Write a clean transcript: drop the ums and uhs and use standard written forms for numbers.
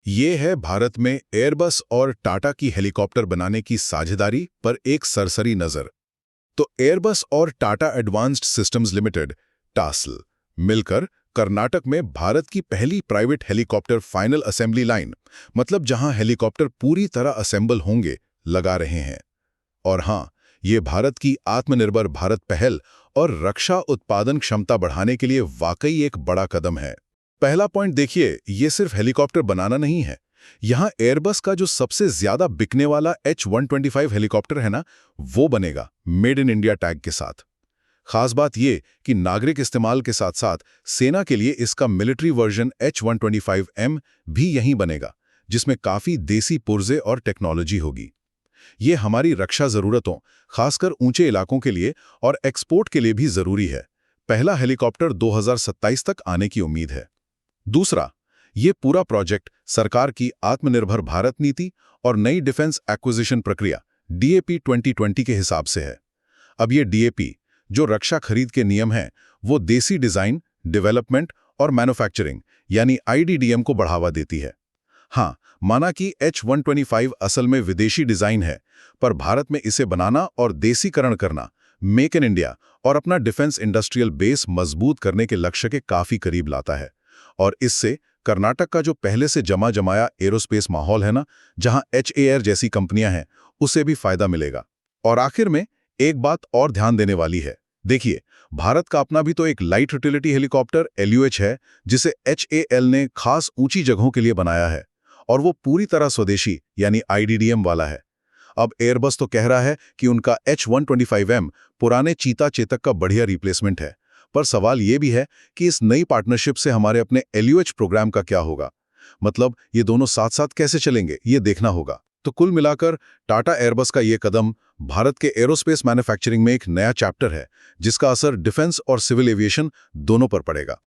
ये है भारत में एयरबस और टाटा की हेलीकॉप्टर बनाने की साझेदारी पर एक सरसरी नज़र। तो एयरबस और Tata advanced systems limited tussle मिलकर कर्नाटक में भारत की पहली private helicopter final assembly line, मतलब जहां हेलीकॉप्टर पूरी तरह असेंबल होंगे, लगा रहे हैं। और हां, ये भारत की आत्मनिर्भर भारत पहल और रक्षा उत्पादन क्षमता बढ़ाने के लिए वाकई एक बड़ा कदम है। पहला पॉइंट देखिए, ये सिर्फ हेलीकॉप्टर बनाना नहीं है। यहां एयरबस का जो सबसे ज्यादा बिकने वाला H-125 हेलीकॉप्टर है ना, वो बनेगा मेड इन इंडिया टैग के साथ। खास बात ये कि नागरिक इस्तेमाल के साथ साथ सेना के लिए इसका मिलिट्री वर्जन H-125M भी यहीं बनेगा, जिसमें काफी देसी पुर्जे और टेक्नोलॉजी होगी। ये हमारी रक्षा जरूरतों, खासकर ऊंचे इलाकों के लिए और एक्सपोर्ट के लिए भी जरूरी है। पहला हेलीकॉप्टर 2027 तक आने की उम्मीद है। दूसरा, ये पूरा प्रोजेक्ट सरकार की आत्मनिर्भर भारत नीति और नई डिफेंस एक्विजिशन प्रक्रिया DAP 2020 के हिसाब से है। अब ये DAP, जो रक्षा खरीद के नियम हैं, वो देसी डिजाइन, डेवलपमेंट और मैन्युफैक्चरिंग यानी IDDM को बढ़ावा देती है। हाँ, माना कि H-125 असल में विदेशी डिजाइन है, पर भारत में इसे बनाना और देसीकरण करना मेक इन इंडिया और अपना डिफेंस इंडस्ट्रियल बेस मजबूत करने के लक्ष्य के काफी करीब लाता है। और इससे कर्नाटक का जो पहले से जमा जमाया एरोस्पेस माहौल है ना, जहां HAL जैसी कंपनियां हैं, उसे भी फायदा मिलेगा। और आखिर में एक बात और ध्यान देने वाली है। देखिए, भारत का अपना भी तो एक लाइट यूटिलिटी हेलीकॉप्टर LUH है, जिसे HAL ने खास ऊंची जगहों के लिए बनाया है, और वो पूरी तरह स्वदेशी यानी IDDM वाला है। अब एयरबस तो कह रहा है कि उनका H-125M पुराने चीता चेतक का बढ़िया रिप्लेसमेंट है। पर सवाल ये भी है कि इस नई पार्टनरशिप से हमारे अपने LUH प्रोग्राम का क्या होगा। मतलब ये दोनों साथ साथ कैसे चलेंगे, ये देखना होगा। तो कुल मिलाकर टाटा एयरबस का ये कदम भारत के एरोस्पेस मैन्युफैक्चरिंग में एक नया चैप्टर है, जिसका असर डिफेंस और सिविल एविएशन दोनों पर पड़ेगा।